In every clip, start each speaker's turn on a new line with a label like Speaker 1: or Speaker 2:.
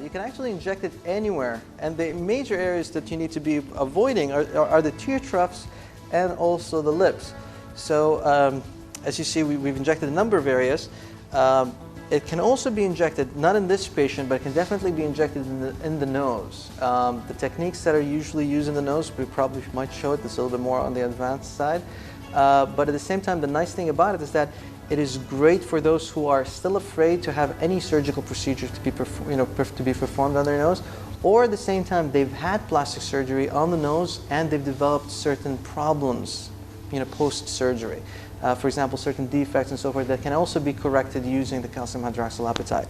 Speaker 1: You can actually inject it anywhere, and the major areas that you need to be avoiding are the tear troughs and also the lips. So as you see, we've injected a number of areas. It can also be injected, not in this patient, but it can definitely be injected in the nose. The techniques that are usually used in the nose, we probably might show it, this a little bit more on the advanced side. But at the same time, the nice thing about it is that it is great for those who are still afraid to have any surgical procedure to be performed on their nose, or at the same time they've had plastic surgery on the nose and they've developed certain problems, post-surgery. For example, certain defects and so forth that can also be corrected using the calcium hydroxylapatite.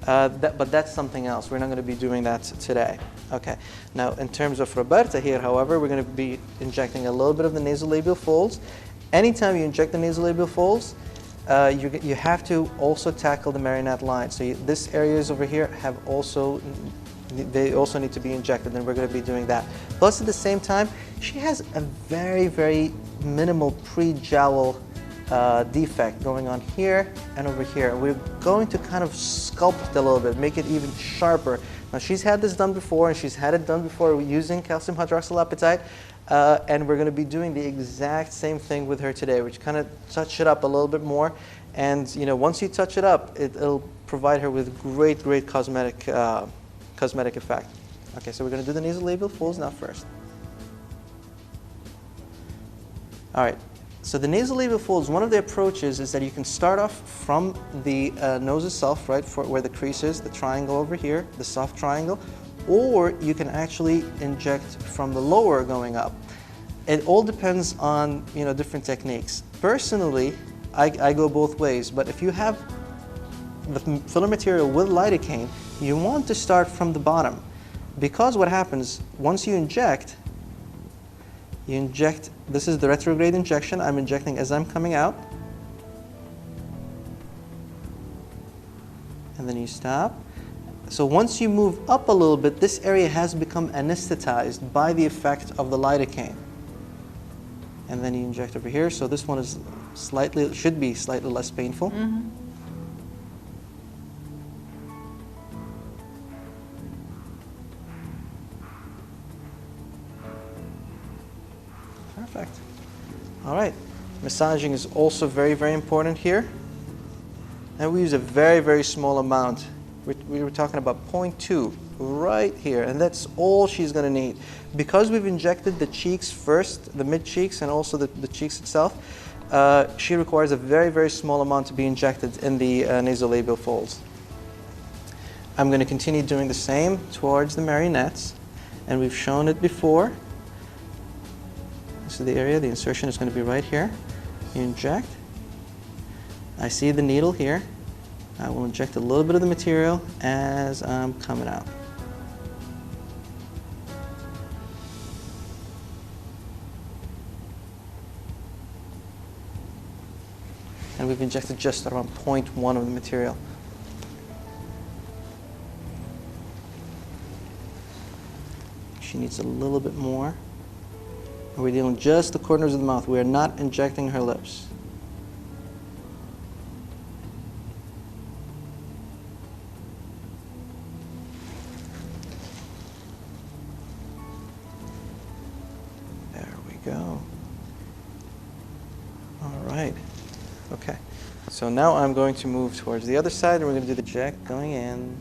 Speaker 1: But that's something else. We're not going to be doing that today. Okay. Now, in terms of Roberta here, however, we're going to be injecting a little bit of the nasolabial folds. Anytime you inject the nasolabial folds, you have to also tackle the marionette line. So this areas over here they also need to be injected, and we're going to be doing that. Plus, at the same time, she has a very, very minimal pre-jowl defect going on here and over here. We're going to kind of sculpt it a little bit, make it even sharper. Now, she's had this done before, and she's had it done before using calcium hydroxylapatite, and we're going to be doing the exact same thing with her today, which kind of touch it up a little bit more. And once you touch it up, it'll provide her with great, great cosmetic effect. Okay, so we're going to do the nasolabial folds now first. All right. So the nasolabial folds, one of the approaches is that you can start off from the nose itself, right, where the crease is, the triangle over here, the soft triangle, or you can actually inject from the lower going up. It all depends on different techniques. Personally, I go both ways, but if you have the filler material with lidocaine, you want to start from the bottom, because what happens once you inject, this is the retrograde injection. I'm injecting as I'm coming out. And then you stop. So once you move up a little bit, this area has become anesthetized by the effect of the lidocaine. And then you inject over here. So this one is should be slightly less painful.
Speaker 2: Mm-hmm.
Speaker 1: Perfect. All right. Massaging is also very, very important here. And we use a very, very small amount. We were talking about 0.2 right here, and that's all she's going to need. Because we've injected the cheeks first, the mid cheeks, and also the cheeks itself, she requires a very, very small amount to be injected in the nasolabial folds. I'm going to continue doing the same towards the marionettes, and we've shown it before. This is the area, the insertion is going to be right here. You inject. I see the needle here. I will inject a little bit of the material as I'm coming out. And we've injected just around 0.1 of the material. She needs a little bit more. And we're dealing just the corners of the mouth. We are not injecting her lips. There we go. All right. Okay. So now I'm going to move towards the other side, and we're going to do the check going in.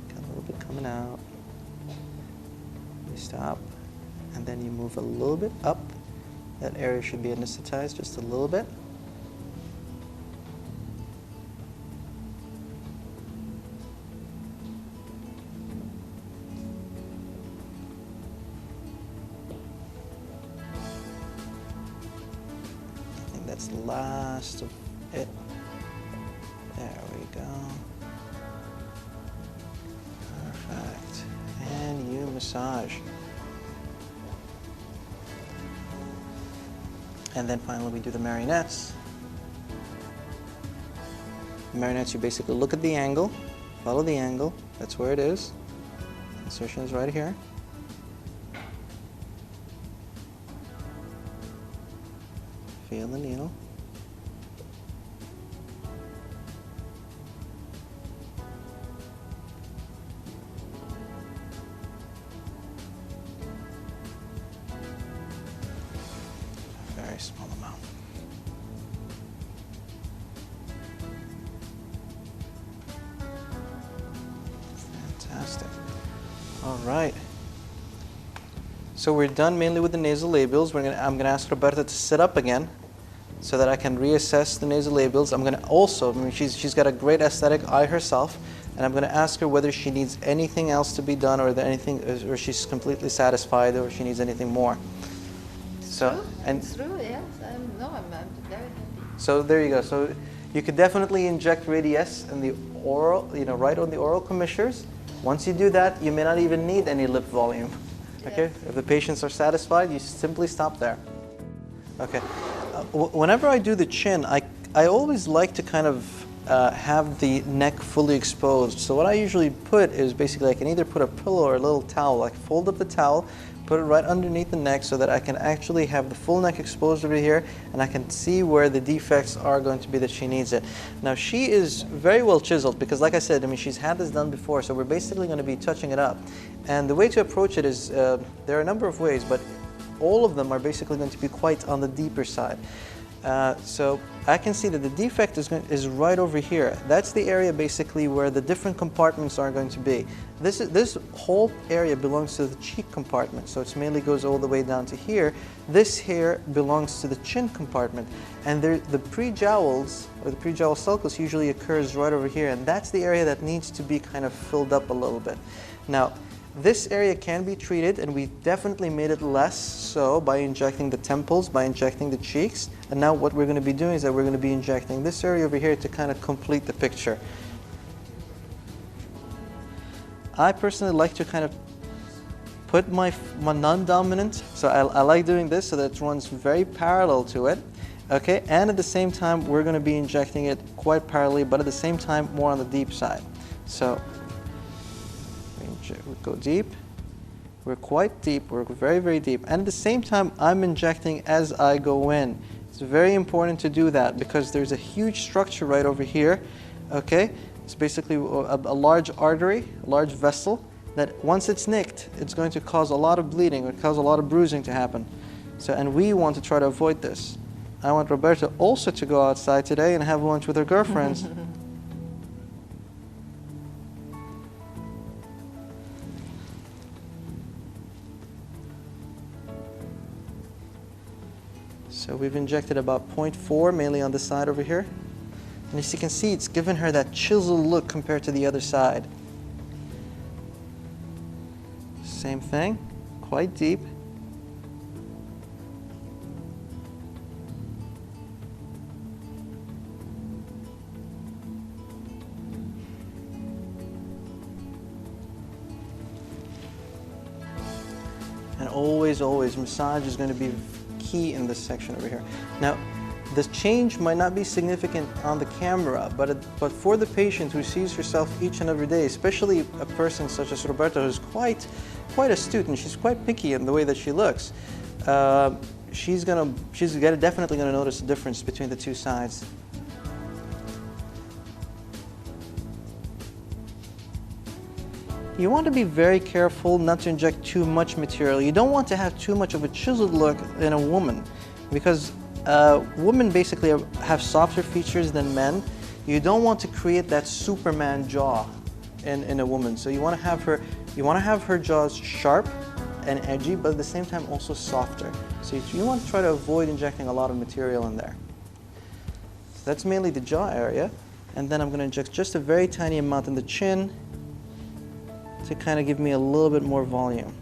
Speaker 1: Got a little bit coming out. You stop. And then you move a little bit up. That area should be anesthetized just a little bit. I think that's the last of it. There we go. Perfect. And you massage. And then finally we do the marionettes. The marionettes, you basically look at the angle, follow the angle, that's where it is. Insertion is right here. Feel the needle. very small amount. Fantastic. All right. So we're done mainly with the nasolabials. I'm going to ask Roberta to sit up again so that I can reassess the nasolabials. I'm going to also, I mean, she's got a great aesthetic eye herself, and I'm going to ask her whether she needs anything else to be done, or or she's completely satisfied, or she needs anything more. So,
Speaker 2: it's true, yes. I'm very happy.
Speaker 1: So there you go. So you could definitely inject Radiesse in the oral, right on the oral commissures. Once you do that, you may not even need any lip volume. Okay,
Speaker 2: yes.
Speaker 1: If the patients are satisfied, you simply stop there. Okay, whenever I do the chin, I always like to kind of have the neck fully exposed. So what I usually put is basically I can either put a pillow or a little towel. I fold up the towel, put it right underneath the neck so that I can actually have the full neck exposed over here, and I can see where the defects are going to be that she needs it. Now she is very well chiseled because, like I said, I mean, she's had this done before, so we're basically going to be touching it up. And the way to approach it is, there are a number of ways, but all of them are basically going to be quite on the deeper side. So I can see that the defect is right over here. That's the area basically where the different compartments are going to be. This whole area belongs to the cheek compartment, so it mainly goes all the way down to here. This here belongs to the chin compartment, and the pre-jowls, or the pre-jowl sulcus, usually occurs right over here, and that's the area that needs to be kind of filled up a little bit. Now, this area can be treated, and we definitely made it less so by injecting the temples, by injecting the cheeks. And now what we're going to be doing is that we're going to be injecting this area over here to kind of complete the picture. I personally like to kind of put my non-dominant, so I like doing this so that it runs very parallel to it. Okay, and at the same time we're going to be injecting it quite parallelly, but at the same time more on the deep side. So we go deep, we're quite deep, we're very, very deep. And at the same time, I'm injecting as I go in. It's very important to do that because there's a huge structure right over here, okay? It's basically a large artery, a large vessel, that once it's nicked, it's going to cause a lot of bleeding or cause a lot of bruising to happen. So, and we want to try to avoid this. I want Roberta also to go outside today and have lunch with her girlfriends. So we've injected about 0.4, mainly on the side over here. And as you can see, it's given her that chiseled look compared to the other side. Same thing, quite deep. And always, always, massage is going to be key in this section over here. Now, the change might not be significant on the camera, but for the patient who sees herself each and every day, especially a person such as Roberta, who's quite astute and she's quite picky in the way that she looks, she's definitely gonna notice a difference between the two sides. You want to be very careful not to inject too much material. You don't want to have too much of a chiseled look in a woman because women basically have softer features than men. You don't want to create that Superman jaw in a woman. So you want to have her jaws sharp and edgy, but at the same time also softer. So you want to try to avoid injecting a lot of material in there. So that's mainly the jaw area. And then I'm going to inject just a very tiny amount in the chin to kind of give me a little bit more volume.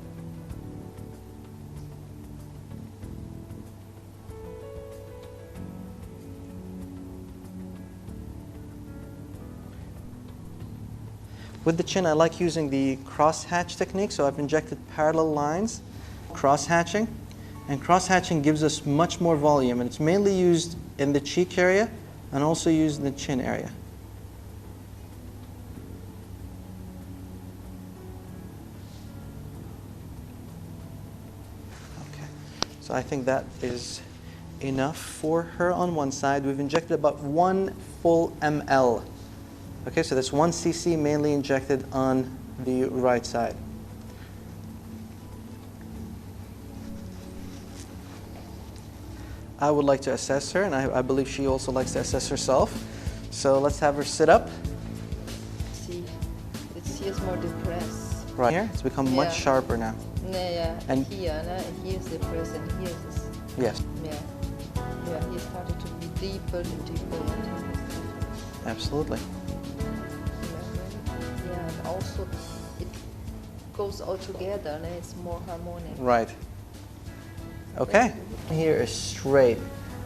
Speaker 1: With the chin, I like using the cross-hatch technique, so I've injected parallel lines, cross-hatching, and cross-hatching gives us much more volume, and it's mainly used in the cheek area and also used in the chin area. So I think that is enough for her on one side. We've injected about 1 full ml. Okay, so that's 1 cc mainly injected on the right side. I would like to assess her, and I believe she also likes to assess herself. So let's have her sit up.
Speaker 2: See, she is more depressed.
Speaker 1: Right here, it's become much sharper now.
Speaker 2: Yeah,
Speaker 1: and
Speaker 2: here is depressed, and here is.
Speaker 1: Yes.
Speaker 2: Yeah, he started to be deeper and deeper.
Speaker 1: Absolutely.
Speaker 2: Yeah, and also it goes all together, and it's more harmonic.
Speaker 1: Right. Okay. Here is straight.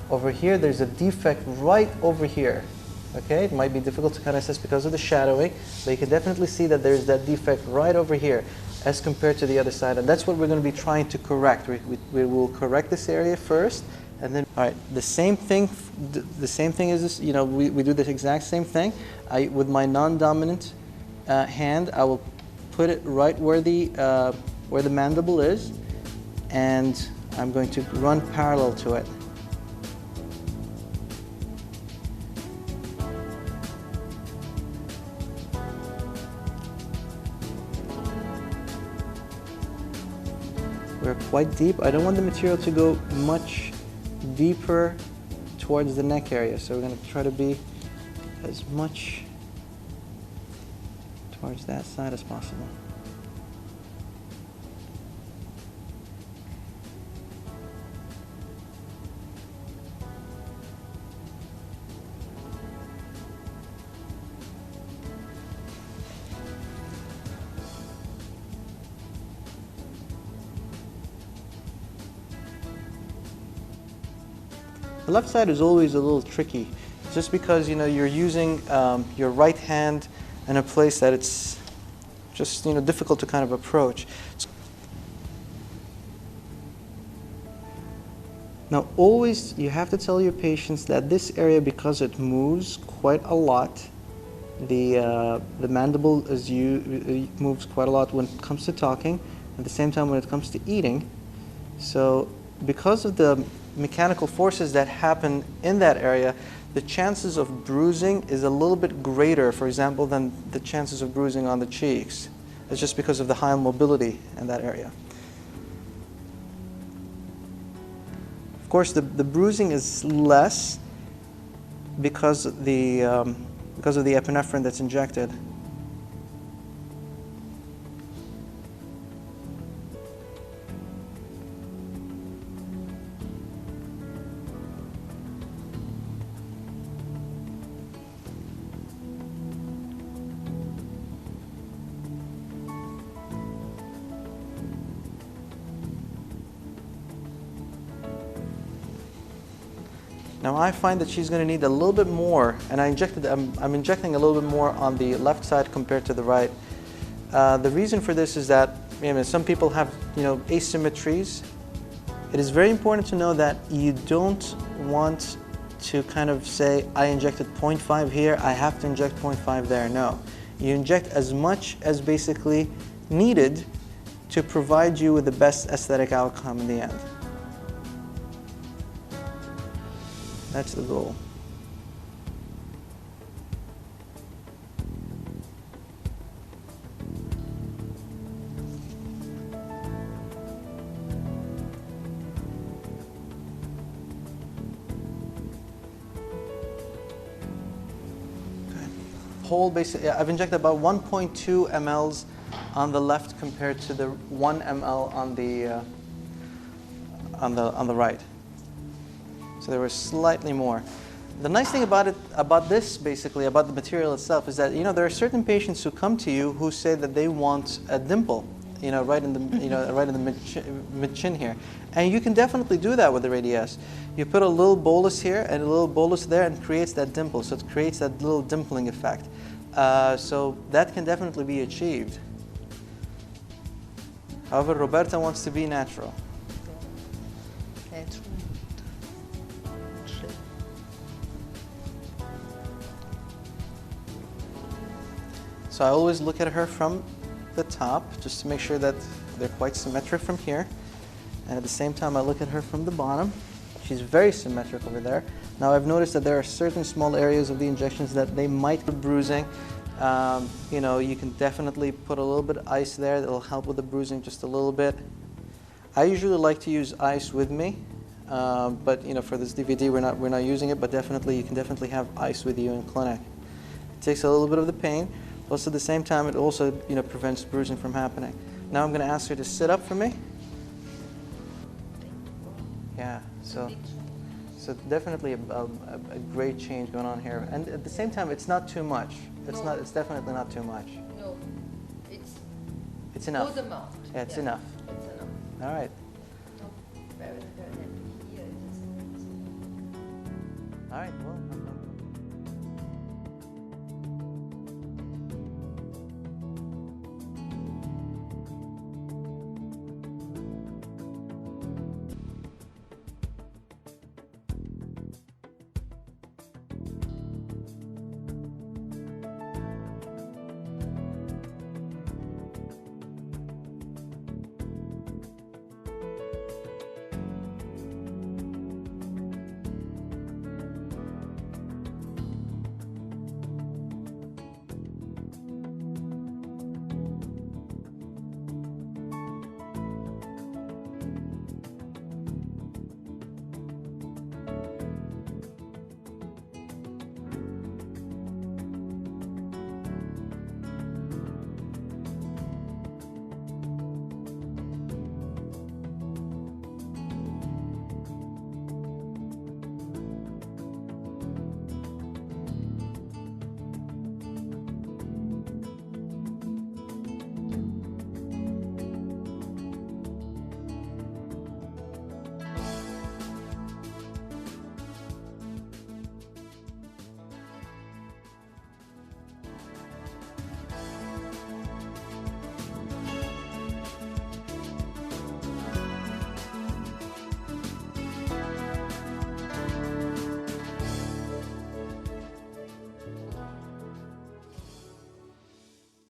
Speaker 1: Over here, there's a defect right over here. Okay, it might be difficult to kind of assess because of the shadowing, but you can definitely see that there's that defect right over here as compared to the other side, and that's what we're going to be trying to correct. We will correct this area first, and then, all right, the same thing is this, you know, we do the exact same thing. With my non-dominant hand, I will put it right where the mandible is, and I'm going to run parallel to it. We're quite deep. I don't want the material to go much deeper towards the neck area, so we're going to try to be as much towards that side as possible. The left side is always a little tricky, just because, you know, you're using your right hand in a place that it's just, you know, difficult to kind of approach. Now, always you have to tell your patients that this area, because it moves quite a lot, the mandible moves quite a lot when it comes to talking, at the same time when it comes to eating. So because of the mechanical forces that happen in that area, the chances of bruising is a little bit greater, for example, than the chances of bruising on the cheeks. It's just because of the high mobility in that area. Of course, the bruising is less because of the epinephrine that's injected. Now I find that she's going to need a little bit more, and I'm injecting a little bit more on the left side compared to the right. The reason for this is that, you know, some people have, you know, asymmetries. It is very important to know that you don't want to kind of say, I injected 0.5 here, I have to inject 0.5 there. No. You inject as much as basically needed to provide you with the best aesthetic outcome in the end. That's the goal. Basically, I've injected about 1.2 mLs on the left compared to the 1 ml on the right. So there was slightly more. The nice thing about this the material itself, is that, you know, there are certain patients who come to you who say that they want a dimple, you know, right in the mid-chin here, and you can definitely do that with the Radiesse. You put a little bolus here and a little bolus there, and it creates that dimple. So it creates that little dimpling effect. So that can definitely be achieved. However, Roberta wants to be natural.
Speaker 2: Natural.
Speaker 1: So I always look at her from the top, just to make sure that they're quite symmetric from here. And at the same time, I look at her from the bottom. She's very symmetric over there. Now I've noticed that there are certain small areas of the injections that they might be bruising. You know, you can definitely put a little bit of ice there. That'll help with the bruising just a little bit. I usually like to use ice with me. but you know, for this DVD, we're not using it. But definitely, you can definitely have ice with you in clinic. It takes a little bit of the pain. Plus, at the same time, it also, you know, prevents bruising from happening. Now I'm going to ask her to sit up for me. Yeah, so definitely a great change going on here. And at the same time, it's not too much. It's definitely not too much.
Speaker 2: No,
Speaker 1: it's enough.
Speaker 2: Good amount.
Speaker 1: Yeah, it's enough.
Speaker 2: It's enough.
Speaker 1: All right.
Speaker 2: Very, very happy. Here it is.
Speaker 1: All right, well.